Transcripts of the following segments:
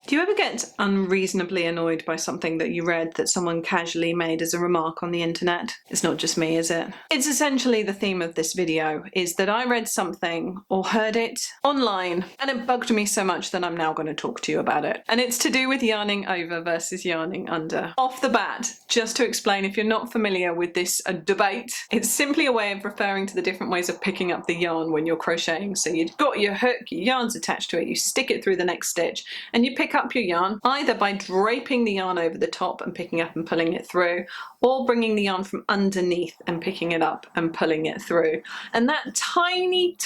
Do you ever get unreasonably annoyed by something that you read that someone casually made as a remark on the internet? It's not just me, is it? It's essentially the theme of this video, is that I read something or heard it online and it bugged me so much that I'm now going to talk to you about it. And it's to do with yarning over versus yarning under. Off the bat, just to explain, if you're not familiar with this debate, it's simply a way of referring to the different ways of picking up the yarn when you're crocheting. So you've got your hook, your yarn's attached to it, you stick it through the next stitch, and you pick up your yarn either by draping the yarn over the top and picking up and pulling it through, or bringing the yarn from underneath and picking it up and pulling it through. And that tiny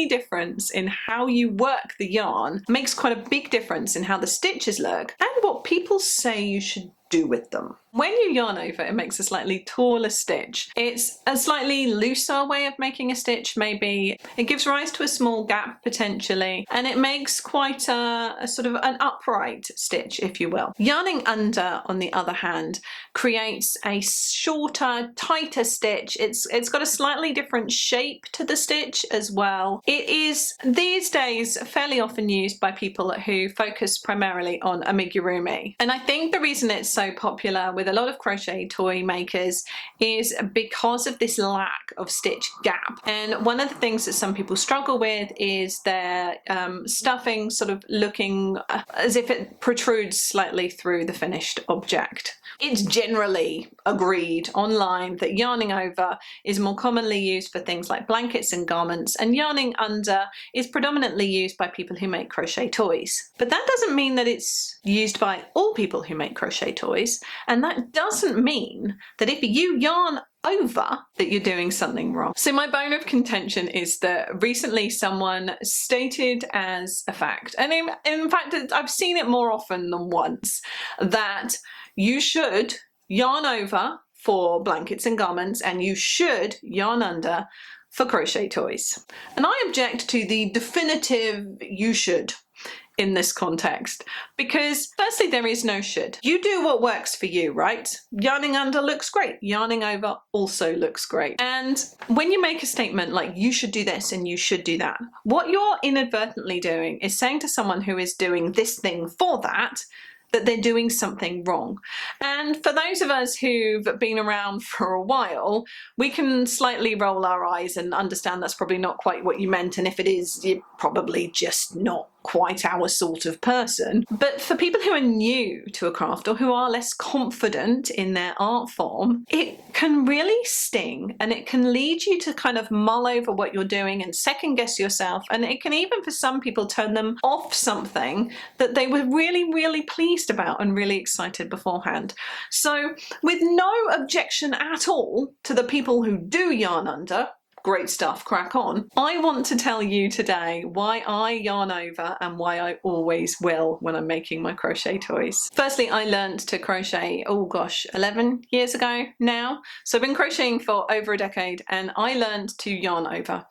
difference in how you work the yarn makes quite a big difference in how the stitches look and what people say you should do with them. When you yarn over, it makes a slightly taller stitch. It's a slightly looser way of making a stitch, maybe. It gives rise to a small gap potentially, and it makes quite a sort of an upright stitch, if you will. Yarning under, on the other hand, creates a shorter, tighter stitch. It's got a slightly different shape to the stitch as well. It is these days fairly often used by people who focus primarily on amigurumi. And I think the reason it's so popular with a lot of crochet toy makers is because of this lack of stitch gap. And one of the things that some people struggle with is their stuffing sort of looking as if it protrudes slightly through the finished object. It's generally agreed online that yarning over is more commonly used for things like blankets and garments, and yarning under is predominantly used by people who make crochet toys. But that doesn't mean that it's used by all people who make crochet toys, and that doesn't mean that if you yarn over that you're doing something wrong. So my bone of contention is that recently someone stated as a fact, and in fact I've seen it more often than once, that you should yarn over for blankets and garments and you should yarn under for crochet toys. And I object to the definitive you should in this context, because firstly, there is no should. You do what works for you, right? Yarning under looks great. Yarning over also looks great. And when you make a statement like you should do this and you should do that, what you're inadvertently doing is saying to someone who is doing this thing for that they're doing something wrong. And for those of us who've been around for a while, we can slightly roll our eyes and understand that's probably not quite what you meant, and if it is, you're probably just not quite our sort of person. But for people who are new to a craft or who are less confident in their art form, it can really sting, and it can lead you to kind of mull over what you're doing and second guess yourself, and it can even for some people turn them off something that they were really pleased about and really excited beforehand. So with no objection at all to the people who do yarn under, great stuff, crack on. I want to tell you today why I yarn over and why I always will when I'm making my crochet toys. Firstly, I learned to crochet, oh gosh, 11 years ago now. So I've been crocheting for over a decade, and I learned to yarn over.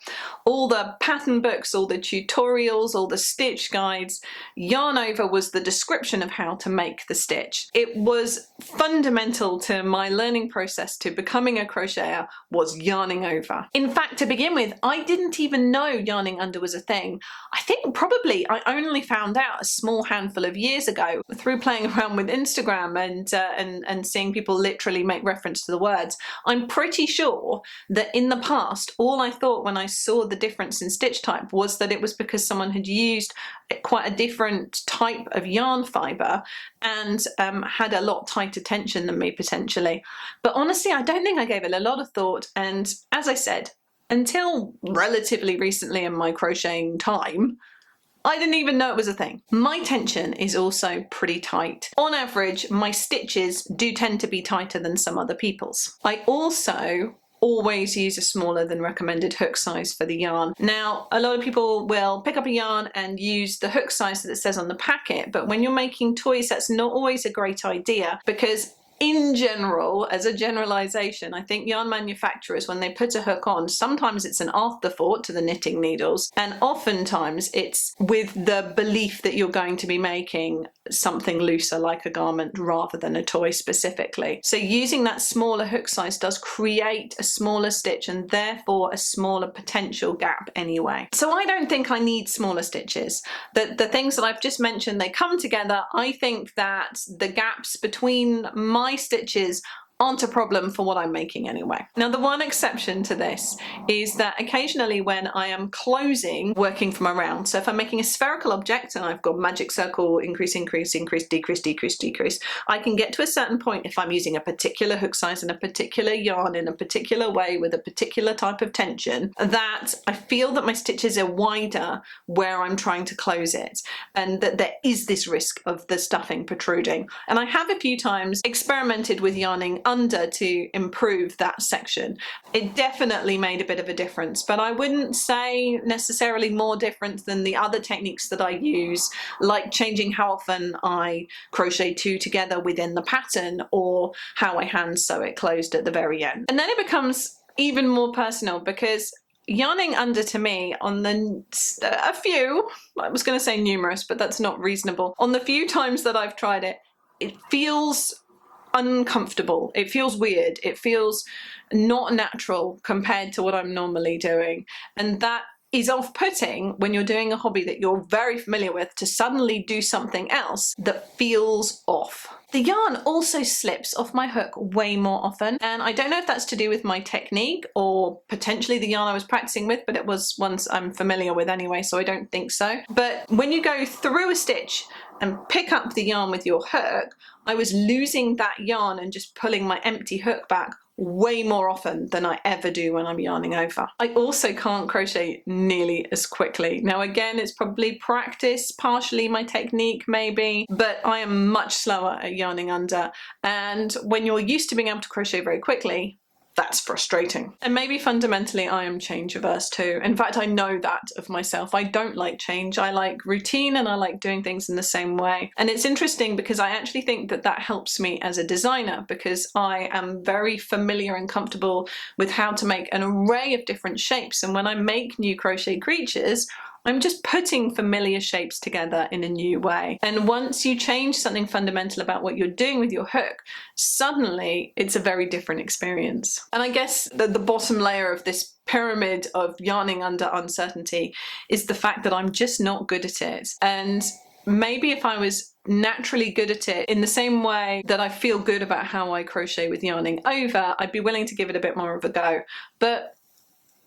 All the pattern books, all the tutorials, all the stitch guides, yarn over was the description of how to make the stitch. It was fundamental to my learning process to becoming a crocheter, was yarning over. In fact, to begin with, I didn't even know yarning under was a thing. I think probably I only found out a small handful of years ago through playing around with Instagram and seeing people literally make reference to the words. I'm pretty sure that in the past, all I thought when I saw the difference in stitch type was that it was because someone had used quite a different type of yarn fibre and had a lot tighter tension than me potentially. But honestly, I don't think I gave it a lot of thought, and as I said, until relatively recently in my crocheting time, I didn't even know it was a thing. My tension is also pretty tight. On average, my stitches do tend to be tighter than some other people's. I also always use a smaller than recommended hook size for the yarn. Now, a lot of people will pick up a yarn and use the hook size that it says on the packet, but when you're making toys, that's not always a great idea, because in general, as a generalization, I think yarn manufacturers, when they put a hook on, sometimes it's an afterthought to the knitting needles, and oftentimes it's with the belief that you're going to be making something looser like a garment rather than a toy specifically. So using that smaller hook size does create a smaller stitch and therefore a smaller potential gap anyway. So I don't think I need smaller stitches. The things that I've just mentioned, they come together. I think that the gaps between my stitches aren't a problem for what I'm making anyway. Now, the one exception to this is that occasionally when I am closing, working from around, so if I'm making a spherical object and I've got magic circle, increase, increase, increase, decrease, decrease, decrease, I can get to a certain point if I'm using a particular hook size and a particular yarn in a particular way with a particular type of tension, that I feel that my stitches are wider where I'm trying to close it, and that there is this risk of the stuffing protruding. And I have a few times experimented with yarning under to improve that section. It definitely made a bit of a difference, but I wouldn't say necessarily more different than the other techniques that I use, like changing how often I crochet two together within the pattern or how I hand sew it closed at the very end. And then it becomes even more personal, because yarning under, to me, on a few, I was going to say numerous, but that's not reasonable, on the few times that I've tried it, it feels uncomfortable. It feels weird. It feels not natural compared to what I'm normally doing. And that is off-putting when you're doing a hobby that you're very familiar with, to suddenly do something else that feels off. The yarn also slips off my hook way more often, and I don't know if that's to do with my technique or potentially the yarn I was practicing with, but it was ones I'm familiar with anyway, so I don't think so. But when you go through a stitch and pick up the yarn with your hook, I was losing that yarn and just pulling my empty hook back way more often than I ever do when I'm yarning over. I also can't crochet nearly as quickly. Now again, it's probably practice, partially my technique maybe, but I am much slower at yarning under, and when you're used to being able to crochet very quickly, that's frustrating. And maybe fundamentally I am change averse too. In fact, I know that of myself. I don't like change. I like routine and I like doing things in the same way. And it's interesting because I actually think that that helps me as a designer, because I am very familiar and comfortable with how to make an array of different shapes. And when I make new crochet creatures, I'm just putting familiar shapes together in a new way. And once you change something fundamental about what you're doing with your hook, suddenly it's a very different experience. And I guess the bottom layer of this pyramid of yarning under uncertainty is the fact that I'm just not good at it. And maybe if I was naturally good at it in the same way that I feel good about how I crochet with yarning over, I'd be willing to give it a bit more of a go. But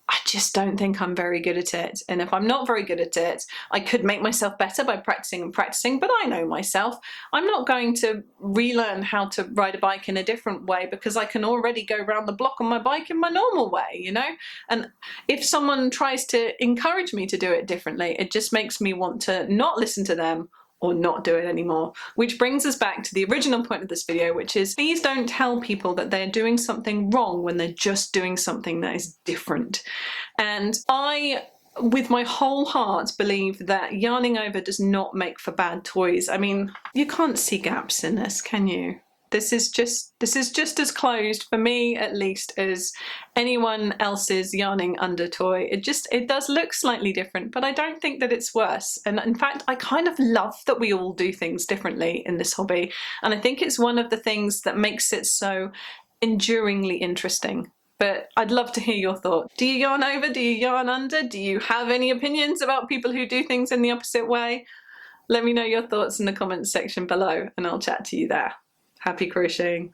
I just don't think I'm very good at it. And if I'm not very good at it, I could make myself better by practicing and practicing, but I know myself. I'm not going to relearn how to ride a bike in a different way because I can already go around the block on my bike in my normal way, you know? And if someone tries to encourage me to do it differently, it just makes me want to not listen to them or not do it anymore. Which brings us back to the original point of this video, which is please don't tell people that they're doing something wrong when they're just doing something that is different. And I, with my whole heart, believe that yarning over does not make for bad toys. I mean, you can't see gaps in this, can you? This is just as closed, for me at least, as anyone else's yarning under toy. It does look slightly different, but I don't think that it's worse. And in fact, I kind of love that we all do things differently in this hobby. And I think it's one of the things that makes it so enduringly interesting. But I'd love to hear your thoughts. Do you yarn over? Do you yarn under? Do you have any opinions about people who do things in the opposite way? Let me know your thoughts in the comments section below and I'll chat to you there. Happy crocheting.